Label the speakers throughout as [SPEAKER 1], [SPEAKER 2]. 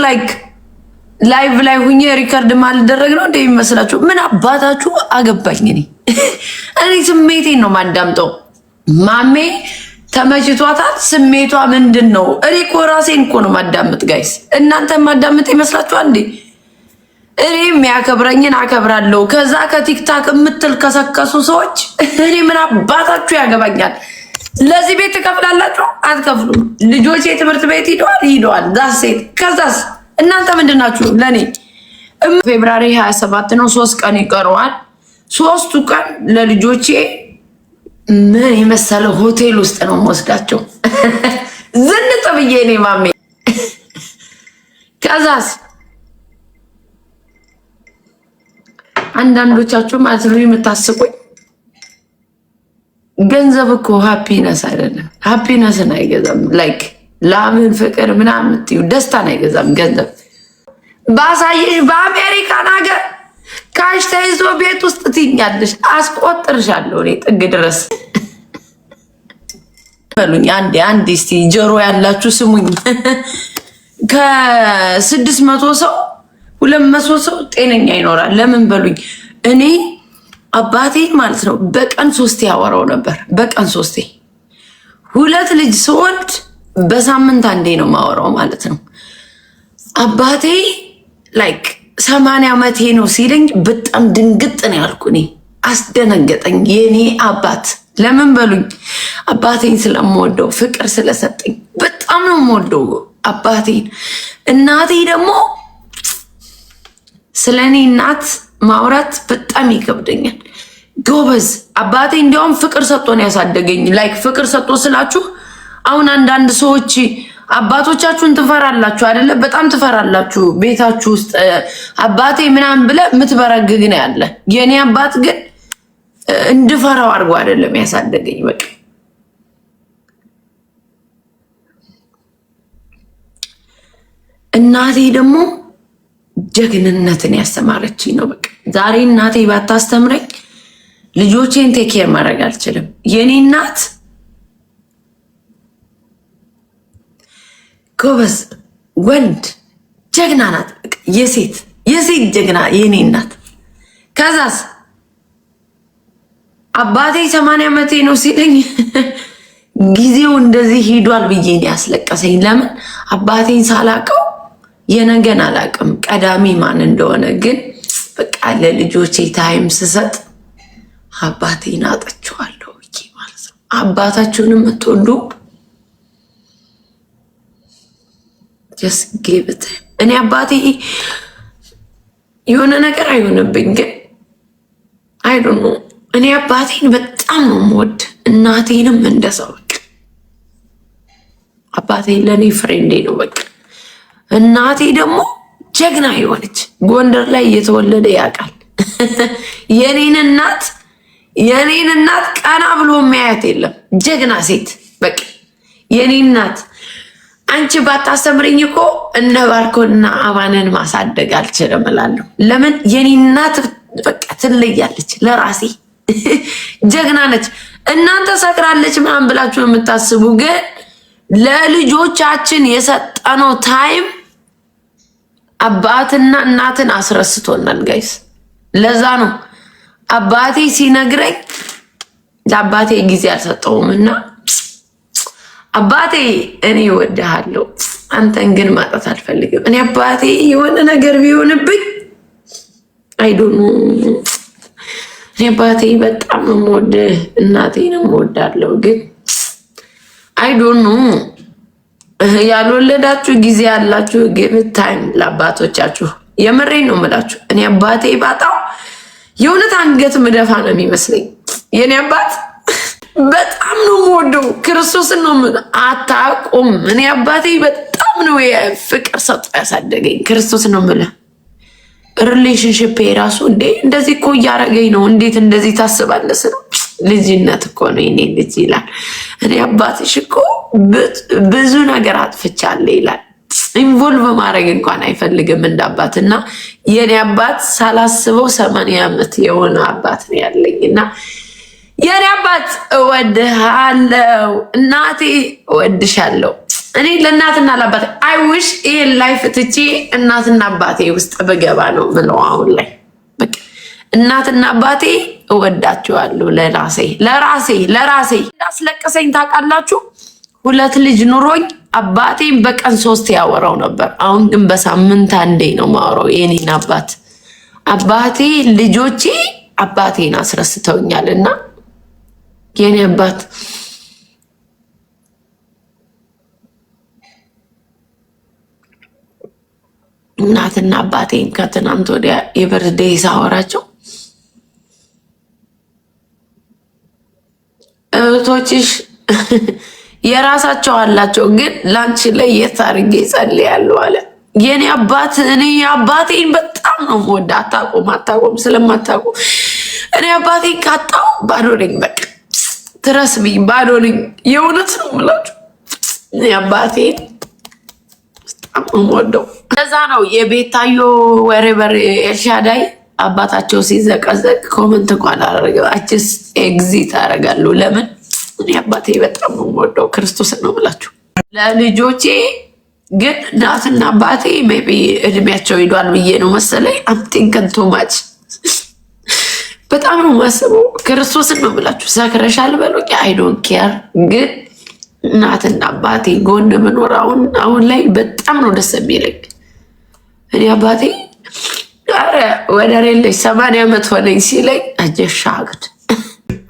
[SPEAKER 1] ላይክ ላይቭ ላይ ሁኜ ሪከርድ ማልደረግ ነው እንደሚመስላችሁ? ምን አባታችሁ አገባኝ። እኔ ስሜቴን ነው ማዳምጠው። ማሜ ተመችቷታል። ስሜቷ ምንድነው? እኔ እኮ ራሴን እኮ ነው ማዳምጥ። ጋይስ እናንተ ማዳምጥ ይመስላችኋል እንዴ? እኔ የሚያከብረኝን አከብራለሁ። ከዛ ከቲክታክ የምትል ከሰከሱ ሰዎች እኔ ምን አባታችሁ ያገባኛል? ለዚህ ቤት ትከፍላላችሁ? አትከፍሉም። ልጆቼ ትምህርት ቤት ሂደዋል። ዳሴት ከዛስ እናንተ ምንድናችሁ? ለኔ ፌብራሪ 27 ነው፣ 3 ቀን ይቀረዋል። 3ቱ ቀን ለልጆቼ ምን የመሰለ ሆቴል ውስጥ ነው የምወስዳቸው። ዝንጥ ብዬ እኔ ማሜ። ከዛስ አንዳንዶቻችሁ ማለት ነው የምታስቁኝ፣ ገንዘብ እኮ ሃፒነስ አይደለም። ሃፒነስን አይገዛም። ላይክ ላምን ፍቅር ምናምን ደስታን አይገዛም ገንዘብ። ባሳየሽ በአሜሪካን ሀገር ካሽ ተይዞ ቤት ውስጥ ትኛለሽ፣ አስቆጥርሻለሁ እኔ ጥግ ድረስ በሉኝ። አንዴ እስቲ ጆሮ ያላችሁ ስሙኝ። ከ600 ሰው 200 ሰው ጤነኛ ይኖራል። ለምን በሉኝ። እኔ አባቴ ማለት ነው በቀን 3 ያወራው ነበር። በቀን 3 2 ልጅ ስወልድ በሳምንት አንዴ ነው ማወራው ማለት ነው። አባቴ ላይክ 80 ዓመቴ ነው ሲለኝ በጣም ድንግጥ ነው ያልኩ። እኔ አስደነገጠኝ የኔ አባት። ለምን በሉኝ። አባቴን ስለምወደው ፍቅር ስለሰጠኝ በጣም ነው የምወደው አባቴን። እናቴ ደግሞ ስለኔ እናት ማውራት በጣም ይከብደኛል። ጎበዝ አባቴ እንዲያውም ፍቅር ሰጥቶን ያሳደገኝ። ላይክ ፍቅር ሰጥቶ ስላችሁ አሁን አንዳንድ ሰዎች አባቶቻችሁን ትፈራላችሁ አይደለ? በጣም ትፈራላችሁ። ቤታችሁ ውስጥ አባቴ ምናምን ብለ የምትበረግግ ነው ያለ። የኔ አባት ግን እንድፈራው አድርጎ አይደለም ያሳደገኝ። በቃ እናቴ ደግሞ ጀግንነትን ያስተማረችኝ ነው። በቃ ዛሬ እናቴ ባታስተምረኝ ልጆቼን ቴኬር ማድረግ አልችልም። የኔ እናት ጎበዝ ወንድ ጀግና ናት። የሴት ጀግና የኔ እናት። ከዛስ አባቴ 80 ዓመቴ ነው ሲለኝ ጊዜው እንደዚህ ሂዷል ብዬ ያስለቀሰኝ። ለምን አባቴን ሳላቀው የነገን አላቅም ቀዳሚ ማን እንደሆነ። ግን በቃ ለልጆቼ ታይም ስሰጥ አባቴን አጠችዋለሁ ማለት ነው። አባታችሁንም የምትወዱ just give it time። እኔ አባቴ የሆነ ነገር አይሆንብኝ፣ ግን I don't know። እኔ አባቴን በጣም ነው የምወድ፣ እናቴንም እንደሰው። በቃ አባቴ ለኔ ፍሬንዴ ነው። በቃ እናቴ ደግሞ ጀግና የሆነች ጎንደር ላይ እየተወለደ ያውቃል። የኔን እናት ቀና ብሎ የሚያያት የለም። ጀግና ሴት በቃ የኔ እናት። አንቺ ባታስተምረኝ እኮ እነ ባርኮና አባንን ማሳደግ አልችልም እላለሁ። ለምን የኔ እናት በቃ ትለያለች። ለራሴ ጀግና ነች። እናንተ ሰክራለች ምናምን ብላችሁ የምታስቡ ግን ለልጆቻችን የሰጠነው ታይም አባትና እናትን አስረስቶናል ጋይስ። ለዛ ነው አባቴ ሲነግረኝ ለአባቴ ጊዜ አልሰጠውም እና አባቴ እኔ እወድሃለሁ አንተን ግን ማጣት አልፈልግም። እኔ አባቴ የሆነ ነገር ቢሆንብኝ አይዶኑ እኔ አባቴ በጣም ነው የምወድህ፣ እናቴንም እወዳለሁ። ግን አይዶኑ ያልወለዳችሁ ጊዜ ያላችሁ ጊቭ ታይም ለአባቶቻችሁ። የምሬን ነው የምላችሁ። እኔ አባቴ ባጣው የእውነት አንገት ምደፋ ነው የሚመስለኝ። የኔ አባት በጣም ነው የምወደው፣ ክርስቶስን ነው አታውቁም። እኔ አባቴ በጣም ነው ፍቅር ሰጥቶ ያሳደገኝ። ክርስቶስ ነው የምልህ። ሪሌሽንሽፕ የራሱ እንዴ እንደዚህ እኮ እያደረገኝ ነው። እንዴት እንደዚህ ታስባለህ ስለው ልጅነት እኮ ነው የኔ ልጅ ይላል። እኔ አባትሽ እኮ ብዙ ነገር አጥፍቻለሁ ይላል። ኢንቮልቭ ማድረግ እንኳን አይፈልግም እንዳባት። እና የኔ አባት ሳላስበው 80 ዓመት የሆነ አባት ነው ያለኝ። እና የኔ አባት እወድሃለሁ፣ እናቴ እወድሻለሁ። እኔ ለእናትና ለአባቴ አይ ዊሽ ይሄን ላይፍ ትቼ እናትና አባቴ ውስጥ በገባ ነው ምለው። አሁን ላይ በቃ እናትና አባቴ እወዳቸዋለሁ። ለራሴ እንዳስለቀሰኝ ታውቃላችሁ። 2 ልጅ ኑሮኝ አባቴን በቀን 3 ያወራው ነበር። አሁን ግን በሳምንት አንዴ ነው ማወራው የኔን አባቴ ልጆቼ አባቴን አስረስተውኛልና የኔ አባት እናትና አባቴን ከትናንት ወዲያ የበርዴይ ሳወራቸው እህቶችሽ የራሳቸው አላቸው፣ ግን ላንቺ ላይ የታርጌ ጸልያለሁ አለ የኔ አባት። እኔ አባቴን በጣም ነው የምወድ። አታውቁም ስለማታውቁ እኔ አባቴን ካጣው ባዶ ነኝ። በቃ ትረስብኝ ባዶ ነኝ። የእውነት ነው የምላችሁ። እኔ አባቴን በጣም ነው የምወደው። እንደዛ ነው የቤታዮ ወሬበር ኤልሻዳይ አባታቸው ሲዘቀዘቅ ኮመንት እንኳን አላደረገም። አችስ ኤግዚት አደርጋለሁ። ለምን እኔ አባቴ በጣም ነው የምወደው። ክርስቶስ ነው የምላችሁ። ለልጆቼ ግን እናትና አባቴ ሜቢ እድሜያቸው ሄዷል ብዬ ነው መሰለኝ። አምቲንከን ቶማች በጣም ነው የማስበው። ክርስቶስን ነው የምላችሁ። ሰክረሻል በሉኝ አይ ዶንት ኬር። ግን እናትና አባቴ ጎን መኖር አሁን ላይ በጣም ነው ደስ የሚለኝ። እኔ አባቴ ኧረ ወደር የለሽ 80 ዓመት ሆነኝ ሲለኝ አጀሻግድ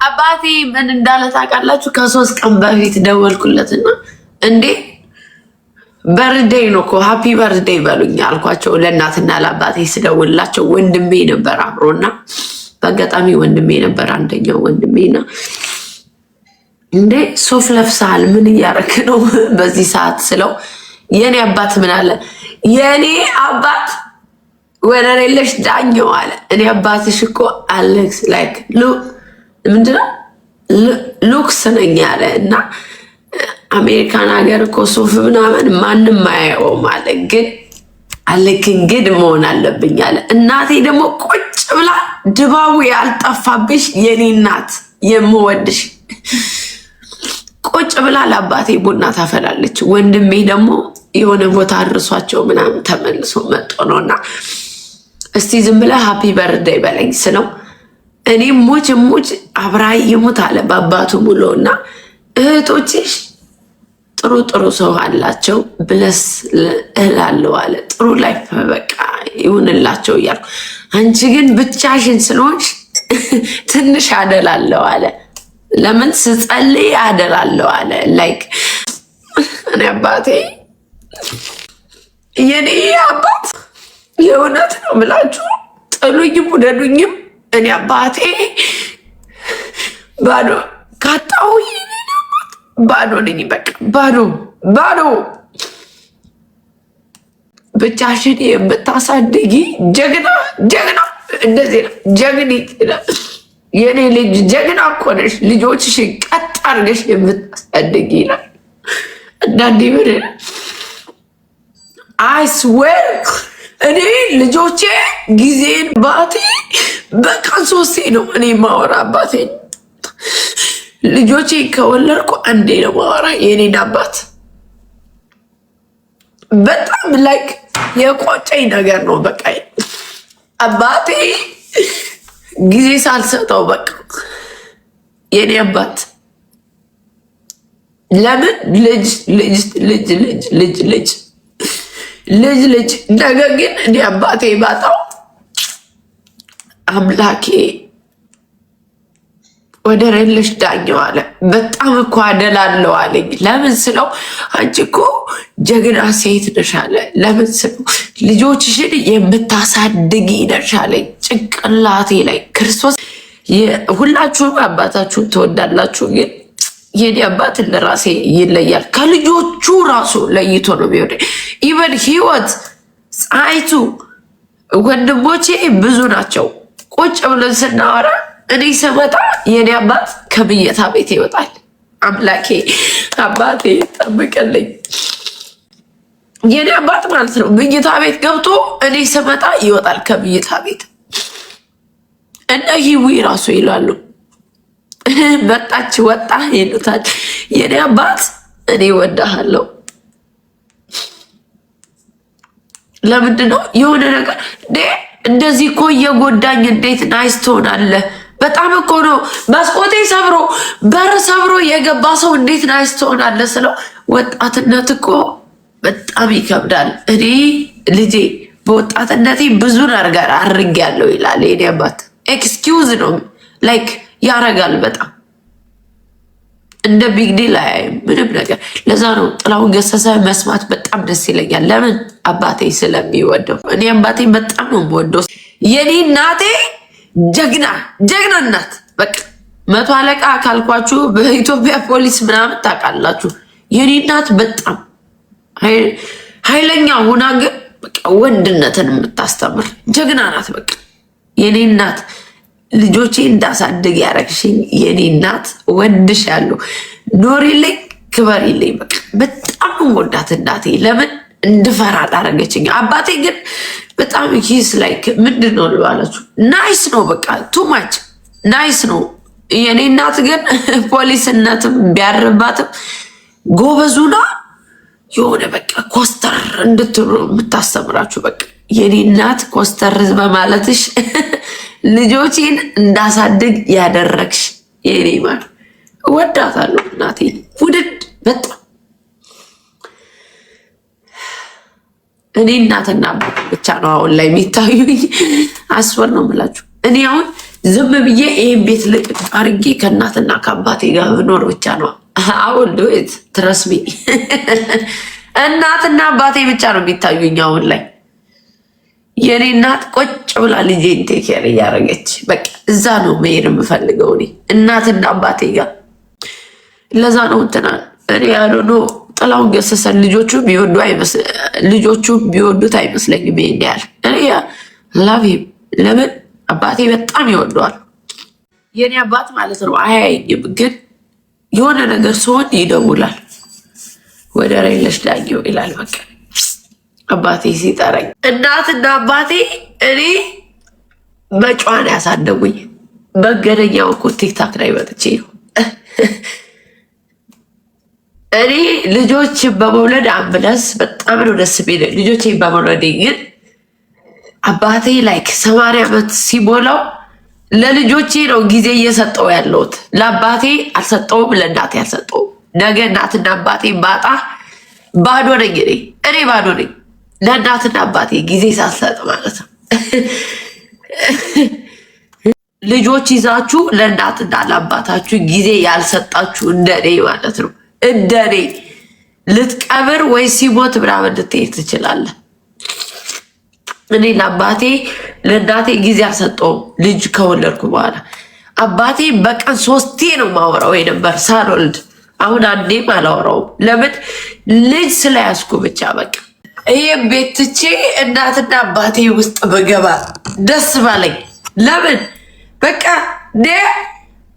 [SPEAKER 1] አባቴ ምን እንዳለ ታውቃላችሁ? ከ3 ቀን በፊት ደወልኩለትና እንዴ በርዴይ ነው እኮ ሃፒ በርዴይ በሉኝ አልኳቸው። ለእናትና ለአባቴ ስደውልላቸው ወንድሜ ነበር አብሮና በአጋጣሚ ወንድሜ ነበር አንደኛው ወንድሜና እንዴ ሱፍ ለብሰሃል ምን እያደረክ ነው በዚህ ሰዓት ስለው የኔ አባት ምን አለ? የኔ አባት ወደር የለሽ ዳኘው አለ። እኔ አባትሽ እኮ አሌክስ ላይክ ምንድነው ሉክስ ነኝ አለ እና አሜሪካን ሀገር እኮ ሱፍ ምናምን ማንም አያየውም አለ። ግን አለክን ግድ መሆን አለብኝ አለ። እናቴ ደግሞ ቁጭ ብላ ድባቡ ያልጠፋብሽ የኔ እናት የምወድሽ ቁጭ ብላ ለአባቴ ቡና ታፈላለች። ወንድሜ ደግሞ የሆነ ቦታ አድርሷቸው ምናምን ተመልሶ መጥቶ ነውና እስቲ ዝም ብለህ ሃፒ በርዴይ በለኝ ስለው እኔ ሙች አብራ ይሙት አለ በአባቱ ሙሉና እህቶችሽ ጥሩ ሰው አላቸው ብለስ እላለሁ አለ። ጥሩ ላይፍ በቃ ይሁንላቸው እያልኩ አንቺ ግን ብቻሽን ስለሆንሽ ትንሽ አደላለሁ አለ። ለምን ስጸልይ አደላለሁ አለ። ላይክ እኔ አባቴ የኔ አባት የእውነት ነው የምላችሁ። ጥሉኝም ውደዱኝም እኔ አባቴ ባዶ ካጣሁ ባዶ ነኝ። በቃ ባዶ ብቻሽን የምታሳድጊ ጀግና እንደዚህ ነው ጀግኒት የኔ ልጅ ጀግና እኮ ነሽ። ልጆችሽን ቀጥ አድርገሽ የምታሳድጊ ይላል። አንዳንዴ ምን አይስዌር እኔ ልጆቼ ጊዜን ባቴ በቀን 3 ነው እኔ ማወራ አባቴ ልጆቼ ከወለድኩ አንዴ ነው ማወራ የኔን አባት። በጣም ላይክ የቆጨኝ ነገር ነው። በቃ አባቴ ጊዜ ሳልሰጠው በቃ የኔ አባት ለምን ልጅ ነገር ግን እኔ አባቴ ባጣው አምላኬ ወደር የለሽ ዳኘው አለ። በጣም እኮ አደላለሁ አለኝ። ለምን ስለው አንቺ እኮ ጀግና ሴት ነሽ አለ። ለምን ስለው ልጆችሽን የምታሳድጊ ነሽ አለኝ። ጭንቅላቴ ላይ ክርስቶስ ሁላችሁም አባታችሁን ትወዳላችሁ፣ ግን የኔ አባት ለራሴ ይለያል። ከልጆቹ ራሱ ለይቶ ነው የሚወደ ኢቨን ህይወት ፀሐይቱ ወንድሞቼ ብዙ ናቸው። ቁጭ ብለን ስናወራ እኔ ስመጣ የኔ አባት ከብየታ ቤት ይወጣል። አምላኬ አባቴ ጠብቀልኝ። የኔ አባት ማለት ነው ብየታ ቤት ገብቶ እኔ ስመጣ ይወጣል ከብየታ ቤት። እነ ሂዊ ራሱ ይላሉ መጣች ወጣ ይሉታል። የኔ አባት እኔ ወዳሃለሁ ለምንድን ነው የሆነ ነገር እንደዚህ እኮ እየጎዳኝ እንዴት ናይስ ትሆናለህ? በጣም እኮ ነው መስኮቴ ሰብሮ በር ሰብሮ የገባ ሰው እንዴት ናይስ ትሆናለህ ስለው ወጣትነት እኮ በጣም ይከብዳል። እኔ ልጄ በወጣትነቴ ብዙ ነገር አድርጌያለሁ ይላል የኔ አባት። ኤክስኪውዝ ነው ላይክ ያረጋል በጣም እንደ ቢግ ዲል አያይም ምንም ነገር። ለዛ ነው ጥላሁን ገሰሰ መስማት በጣም ደስ ይለኛል። ለምን አባቴ ስለሚወደው። እኔ አባቴ በጣም ነው የምወደው። የኔ እናቴ ጀግና እናት በቃ 100 አለቃ ካልኳችሁ በኢትዮጵያ ፖሊስ ምናምን ታውቃላችሁ። የኔ እናት በጣም ኃይለኛ ሆና ግን በቃ ወንድነትን የምታስተምር ጀግና ናት። በቃ የኔ እናት ልጆቼ እንዳሳድግ ያረግሽኝ የኔ እናት ወድሻለሁ፣ ኖሪልኝ፣ ክበሪልኝ። በቃ በጣም ወዳት እናቴ ለምን እንድፈራ አላረገችኝ። አባቴ ግን በጣም ሂስ ላይክ ምንድን ነው ልባላችሁ ናይስ ነው፣ በቃ ቱማች ናይስ ነው። የኔ እናት ግን ፖሊስነትም ቢያርባትም ጎበዙና የሆነ በቃ ኮስተር እንድትሉ የምታስተምራችሁ። በቃ የኔ እናት ኮስተር በማለትሽ ልጆቼን እንዳሳድግ ያደረግሽ የኔ ማር እወዳታለሁ እናቴ ውድድ በጣም። እኔ እናትና ብቻ ነው አሁን ላይ የሚታዩኝ። አስወር ነው የምላችሁ። እኔ አሁን ዝም ብዬ ይህን ቤት ልቅቅ አድርጌ ከእናትና ከአባቴ ጋር ብኖር ብቻ ነው አሁን ዱት ትረስሚ። እናትና አባቴ ብቻ ነው የሚታዩኝ አሁን ላይ። የኔ እናት ቆጭ ብላ ልጄን ቴኬር እያደረገች በቃ እዛ ነው መሄድ የምፈልገው እኔ እናትና አባቴ ጋር። ለዛ ነው እንትና እኔ ያልሆነ ጥላሁን ገሰሰን ልጆቹ ቢወዱት አይመስለኝም። ይሄን ያህል እኔ ላቭ ሂም። ለምን አባቴ በጣም ይወደዋል። የኔ አባት ማለት ነው አያየኝም፣ ግን የሆነ ነገር ሲሆን ይደውላል። ወደ ሬለሽ ዳኘው ይላል። በቃ አባቴ ሲጠራኝ እናትና አባቴ እኔ በጨዋን ያሳደጉኝ። መንገደኛው እኮ ቲክታክ ላይ መጥቼ ነው እኔ ልጆች በመውለድ አምነስ በጣም ነው ደስ የሚል ልጆቼ በመውለድ። ግን አባቴ ላይክ 80 ዓመት ሲሞላው ለልጆቼ ነው ጊዜ እየሰጠው ያለሁት። ለአባቴ አልሰጠውም፣ ለእናቴ አልሰጠውም። ነገ እናትና አባቴ ባጣ ባዶ ነኝ እኔ ባዶ ነኝ። ለእናትና አባቴ ጊዜ ሳልሰጥ ማለት ነው። ልጆች ይዛችሁ ለእናትና ለአባታችሁ ጊዜ ያልሰጣችሁ እንደኔ ማለት ነው። እንደኔ ልትቀብር ወይ ሲሞት ምናምን ልትሄድ ትችላለህ። እኔ ለአባቴ ለእናቴ ጊዜ አልሰጠውም። ልጅ ከወለድኩ በኋላ አባቴ በቀን 3 ነው ማወራው የነበር ሳልወልድ። አሁን አንዴም አላወራውም። ለምን ልጅ ስለያዝኩ ብቻ በቃ። ይሄ ቤት ትቼ እናትና አባቴ ውስጥ በገባ ደስ ባለኝ። ለምን በቃ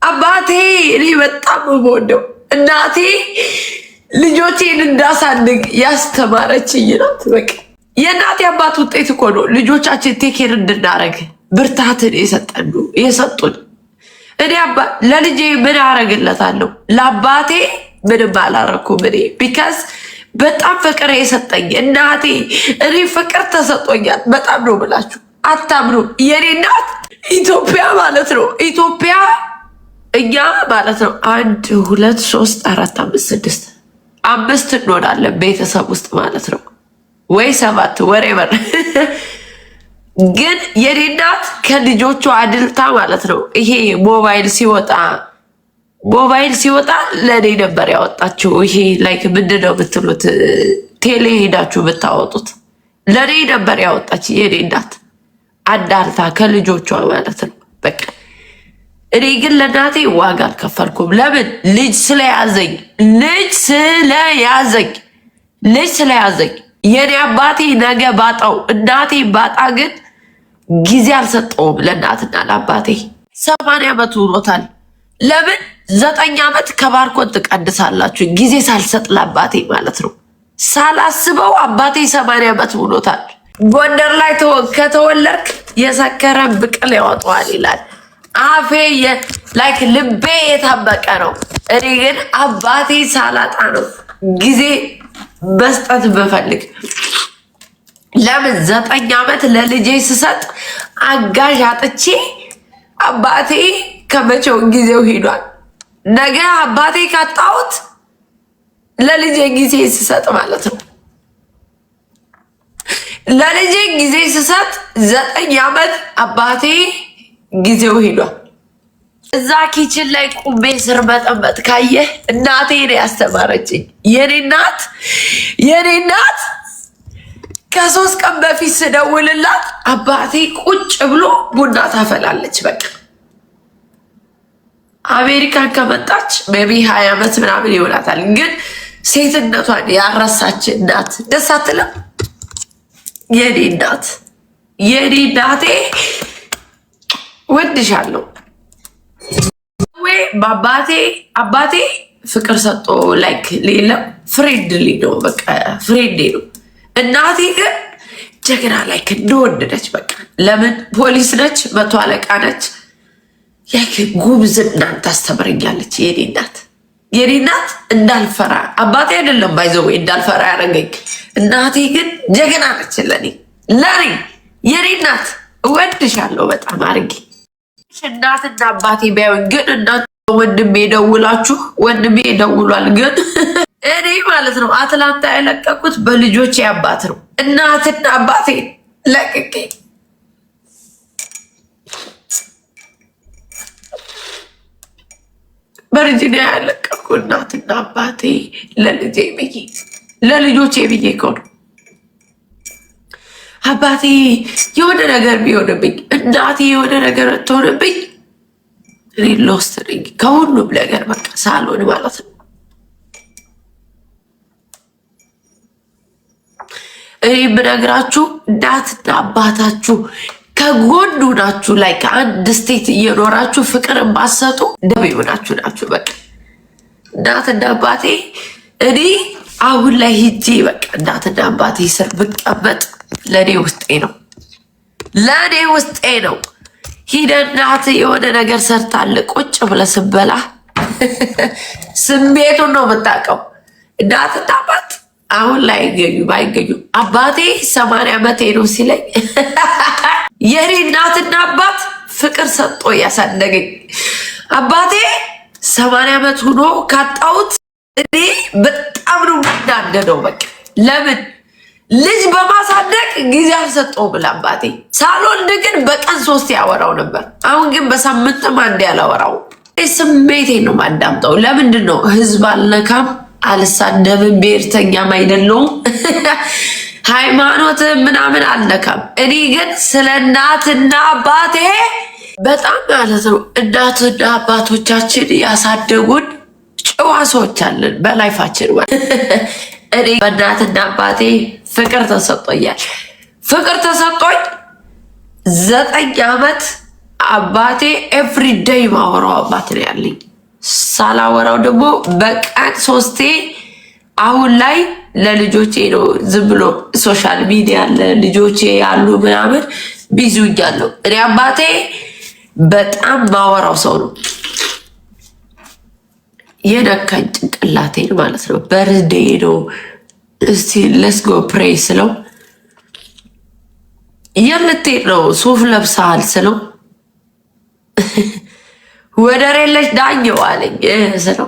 [SPEAKER 1] አባቴ እኔ በጣም የምወደው እናቴ ልጆቼን እንዳሳድግ ያስተማረችኝ ናት። በቃ የእናቴ አባት ውጤት እኮ ነው ልጆቻችን ቴኬር እንድናረግ ብርታትን የሰጡን። እኔ ለልጄ ምን አረግለታለሁ? ለአባቴ ምንም አላረኩም እኔ ቢካዝ በጣም ፍቅር የሰጠኝ እናቴ። እኔ ፍቅር ተሰጦኛል በጣም ነው ብላችሁ አታምኑ። የኔ እናት ኢትዮጵያ ማለት ነው ኢትዮጵያ እኛ ማለት ነው 1 2 3 4 5 6 5 እንሆናለን ቤተሰብ ውስጥ ማለት ነው ወይ 7 ወሬበር። ግን የኔ እናት ከልጆቹ አድልታ ማለት ነው ይሄ ሞባይል ሲወጣ ለኔ ነበር ያወጣችው። ይሄ ላይክ ምንድነው ብትሉት ቴሌ ሄዳችሁ ብታወጡት ለኔ ነበር ያወጣች የኔ እናት አዳልታ ከልጆቿ ማለት ነው። በቃ እኔ ግን ለእናቴ ዋጋ አልከፈልኩም። ለምን? ልጅ ስለያዘኝ የኔ አባቴ ነገ ባጣው እናቴ ባጣ ግን ጊዜ አልሰጠውም ለእናትና ለአባቴ። 80 ዓመት ሆኖታል። ለምን 9 ዓመት ከባርኮን ትቀድሳላችሁ? ጊዜ ሳልሰጥ ለአባቴ ማለት ነው። ሳላስበው አባቴ 80 ዓመት ሆኖታል። ጎንደር ላይ ከተወለድክ የሰከረ ብቅል ያወጣዋል ይላል። አፌ ላይክ ልቤ የታበቀ ነው። እኔ ግን አባቴ ሳላጣ ነው ጊዜ መስጠት ብፈልግ ለምን 9 ዓመት ለልጄ ስሰጥ አጋዥ አጥቼ አባቴ ከመቼው ጊዜው ሄዷል። ነገ አባቴ ካጣሁት ለልጄ ጊዜ ስሰጥ ማለት ነው። ለልጄ ጊዜ ስሰጥ 9 ዓመት አባቴ ጊዜው ሄዷል። እዛ ኪችን ላይ ቁሜ ስር መጠመጥ ካየህ እናቴ ነው ያስተማረችኝ። የኔ እናት ከ3 ቀን በፊት ስደውልላት አባቴ ቁጭ ብሎ ቡና ታፈላለች። በቃ አሜሪካን ከመጣች ቤቢ 20 ዓመት ምናምን ይሆናታል። ግን ሴትነቷን ያረሳች እናት ደስ አትልም? የኔ እናቴ ወድሻለሁ። አባቴ ፍቅር ሰጦ ላይክ ሌለም ፍሬንድሊ ነው። በቃ ፍሬንዴ ነው። እናቴ ግን ጀግና ላይክ እንደወደደች በቃ ለምን ፖሊስ ነች፣ 100 አለቃ ነች። ላይክ ጉብዝናን ታስተምረኛለች። የኔ እናት እንዳልፈራ አባቴ አይደለም ባይዘው እንዳልፈራ ያደረገኝ። እናቴ ግን ጀግና ነች። ለኔ የኔ እናት እወድሻለሁ በጣም አድርጌ። እናትና አባቴ ቢያዩኝ ግን እናት ወንድሜ ደውላችሁ ወንድሜ ደውሏል። ግን እኔ ማለት ነው አትላንታ የለቀቁት በልጆቼ አባት ነው። እናትና አባቴ ለቅቄ በርጅና ያለቀቁ እናትና አባቴ ለልጆቼ ብዬ ከሆነ አባቴ የሆነ ነገር ቢሆንብኝ እናቴ የሆነ ነገር ትሆንብኝ እኔ ሎስት ነኝ ከሁሉም ነገር በቃ ሳልሆን ማለት ነው። እኔ የምነግራችሁ እናትና አባታችሁ ከጎኑ ናችሁ። ላይ ከአንድ ስቴት እየኖራችሁ ፍቅር ማሰጡ ደብ ይሆናችሁ ናችሁ። በቃ እናትና አባቴ እኔ አሁን ላይ ሂጄ በቃ እናትና አባቴ ስር ብቀመጥ ለኔ ውስጤ ነው። ሂደህ እናት የሆነ ነገር ሰርታለ ቁጭ ብለህ ስበላ ስሜቱን ነው የምታውቀው። እናትና አባት አሁን ላይ ባይገኙ አባቴ 80 ዓመቴ ነው ሲለኝ የኔ እናትና አባት ፍቅር ሰጦ ያሳደገኝ አባቴ 80 ዓመት ሆኖ ካጣሁት እኔ በጣም ነው የምናደደው። በቃ ለምን ልጅ በማሳደግ ጊዜ አልሰጠው ብላ አባቴ ሳልወልድ ግን በቀን 3 ያወራው ነበር። አሁን ግን በሳምንትም አንዴ ያላወራው። ስሜቴን ነው ማዳምጠው። ለምንድን ነው ህዝብ አልነካም፣ አልሳደብም፣ ብሔርተኛም አይደለሁም፣ ሃይማኖት ምናምን አልነካም። እኔ ግን ስለ እናትና አባቴ በጣም ማለት ነው። እናትና አባቶቻችን ያሳደጉን ጨዋ ሰዎች አለን በላይፋችን። እኔ በእናትና አባቴ ፍቅር ተሰጥቶኛል። ፍቅር ተሰጥቶኝ 9 ዓመት አባቴ ኤቭሪዴይ ማወራው አባት ነው ያለኝ። ሳላወራው ደግሞ በቀን 3 አሁን ላይ ለልጆቼ ነው። ዝም ብሎ ሶሻል ሚዲያ ለልጆቼ ያሉ ምናምን ቢዙኛለሁ። እኔ አባቴ በጣም ማወራው ሰው ነው። የነካኝ ጭንቅላቴን ማለት ነው። በርዴ ነው እስቲ ሌትስ ጎ ፕሬይ ስለው የምትሄድ ነው ሱፍ ለብሰሃል ስለው ወደር የለሽ ዳኘው አለኝ ስለው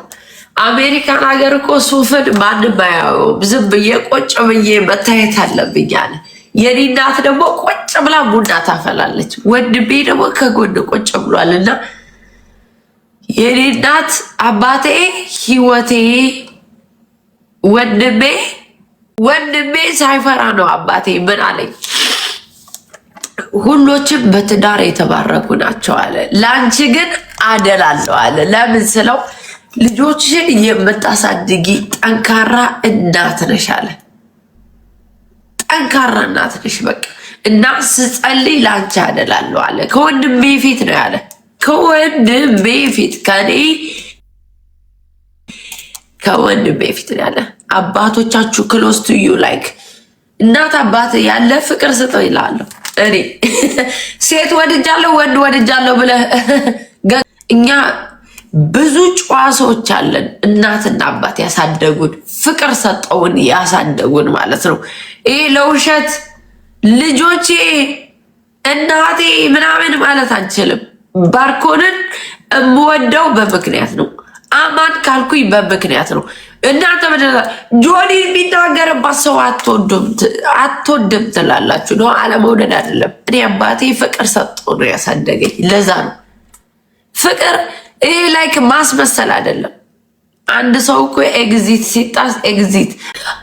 [SPEAKER 1] አሜሪካን ሀገር እኮ ሱፍን ማንም አያየውም፣ ዝም ብዬ ቁጭ ብዬ መታየት አለብኝ አለ። የኔ እናት ደግሞ ቁጭ ብላ ቡና ታፈላለች፣ ወንድሜ ደግሞ ከጎን ቁጭ ብሏልና የኔ እናት አባቴ ህይወቴ ወንድሜ ሳይፈራ ነው አባቴ ምን አለኝ፣ ሁሎችም በትዳር የተባረኩ ናቸው አለ፣ ለአንቺ ግን አደላለሁ አለ። ለምን ስለው ልጆችሽን የምታሳድጊ ጠንካራ እናት ነሽ አለ። ጠንካራ እናት ነሽ በቃ እና ስጸልይ ለአንቺ አደላለሁ አለ። ከወንድሜ ፊት ነው ያለ፣ ከወንድሜ ፊት ከወንድሜ ፊት ነው ያለ። አባቶቻችሁ ክሎስ ቱ ዩ ላይክ እናት አባት ያለ ፍቅር ስጠው ይላሉ። እኔ ሴት ወድጃለሁ ወንድ ወድጃለሁ ብለህ እኛ ብዙ ጨዋ ሰዎች አለን። እናትና አባት ያሳደጉን ፍቅር ሰጠውን ያሳደጉን ማለት ነው። ይሄ ለውሸት ልጆቼ እናቴ ምናምን ማለት አንችልም። ባርኮንን እምወደው በምክንያት ነው። አማን ካልኩኝ በምክንያት ነው። እናንተ ጆኒ የሚናገርባት ሰው አትወድም ትላላችሁ ነው። አለመውደድ አይደለም። እኔ አባቴ ፍቅር ሰጥቶ ነው ያሳደገኝ። ለዛ ነው ፍቅር። ይሄ ላይክ ማስመሰል አይደለም። አንድ ሰው እኮ ኤግዚት ሲጣስ ኤግዚት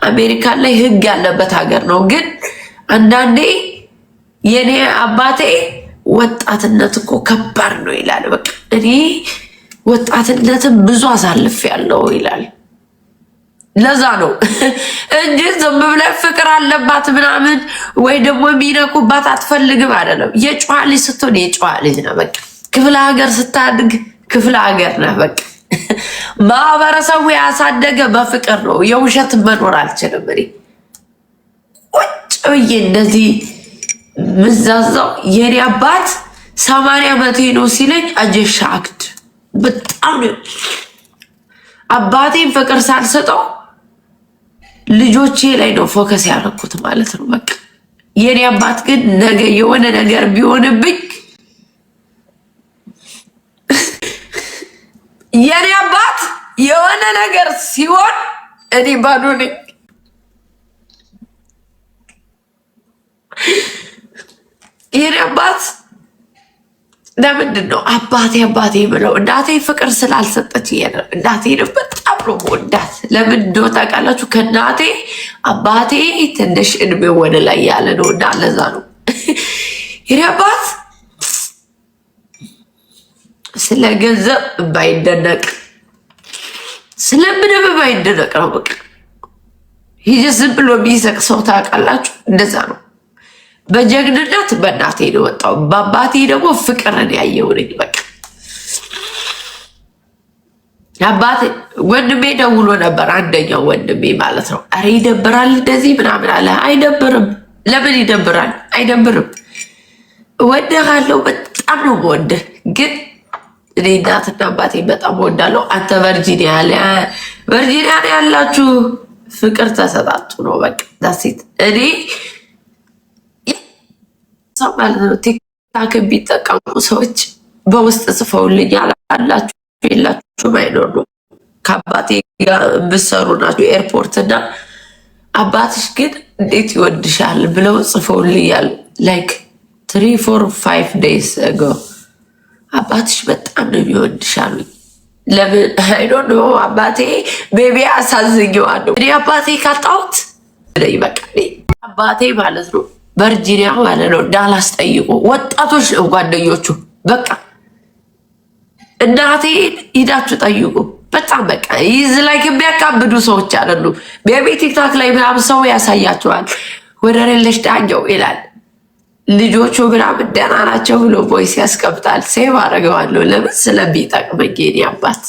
[SPEAKER 1] አሜሪካን ላይ ህግ ያለበት ሀገር ነው። ግን አንዳንዴ የኔ አባቴ ወጣትነት እኮ ከባድ ነው ይላል። በቃ እኔ ወጣትነትን ብዙ አሳልፍ ያለው ይላል። ለዛ ነው እንጂ ዝም ብለህ ፍቅር አለባት ምናምን ወይ ደግሞ የሚነኩባት አትፈልግም አይደለም። የጨዋ ልጅ ስትሆን የጨዋ ልጅ ነህ። በቃ ክፍለ ሀገር ስታድግ ክፍለ ሀገር ነህ። በቃ ማህበረሰቡ ያሳደገ በፍቅር ነው። የውሸት መኖር አልችልም። እኔ ቁጭ ብዬ እንደዚህ ምዛዛው የኔ አባት 80 ዓመቴ ነው ሲለኝ አጀሻክድ በጣም ነው አባቴን ፍቅር ሳልሰጠው ልጆቼ ላይ ነው ፎከስ ያደረኩት ማለት ነው። በቃ የኔ አባት ግን ነገ የሆነ ነገር ቢሆንብኝ የኔ አባት የሆነ ነገር ሲሆን እኔ ባዶ ነኝ። የኔ አባት ለምንድን ነው አባቴ ብለው? እናቴ ፍቅር ስላልሰጠች እያለ እናቴ በጣም ነው የምወዳት። ለምን እንደው ታውቃላችሁ? ከእናቴ አባቴ ትንሽ እድሜው ወደ ላይ ያለ ነው እና ለዛ ነው የኔ አባት ስለ ገንዘብ ባይደነቅ ስለምንም ባይደነቅ ነው። በቃ ይሄ ዝም ብሎ የሚሰቅ ሰው ታውቃላችሁ? እንደዛ ነው። በጀግንነት በእናቴ ነው ወጣው። በአባቴ ደግሞ ፍቅርን ያየው ነኝ። በቃ አባቴ ወንድሜ ደውሎ ነበር፣ አንደኛው ወንድሜ ማለት ነው። አረ ይደብራል እንደዚህ ምናምን አለ። አይደብርም። ለምን ይደብራል? አይደብርም። እወድሃለሁ፣ በጣም ነው የምወድህ። ግን እኔ እናትና አባቴ በጣም እወዳለሁ። አንተ ቨርጂኒያ ያላችሁ ፍቅር ተሰጣጡ ነው። በቃ ዳሴት እኔ ሰው ማለት ነው። ቲክታክ ቢጠቀሙ ሰዎች በውስጥ ጽፈውልኛል። አላችሁ የላችሁም አይኖር ነው። ከአባቴ ጋር የምትሰሩ ናችሁ ኤርፖርት እና አባትሽ ግን እንዴት ይወድሻል ብለው ጽፈውልኛል። ላይክ 3 4 5 days ago አባትሽ በጣም ነው የሚወድሻሉ። ለምን አይዶን ነው አባቴ ቤቢ አሳዝኘዋለሁ። እኔ አባቴ ካጣሁት በቃ አባቴ ማለት ነው ቨርጂኒያ ማለት ነው። ዳላስ ጠይቁ፣ ወጣቶች ጓደኞቹ በቃ እናቴ ሂዳችሁ ጠይቁ። በጣም በቃ ይዝ ላይ የሚያካብዱ ሰዎች አሉ። ቤቢ ቲክታክ ላይ ምናምን ሰው ያሳያቸዋል። ወደ ሌለሽ ዳኛው ይላል። ልጆቹ ምናምን ደህና ናቸው ብሎ ቦይስ ያስቀምጣል። ሴቭ አደርገዋለሁ። ለምን ስለሚጠቅመኝ የኔ አባት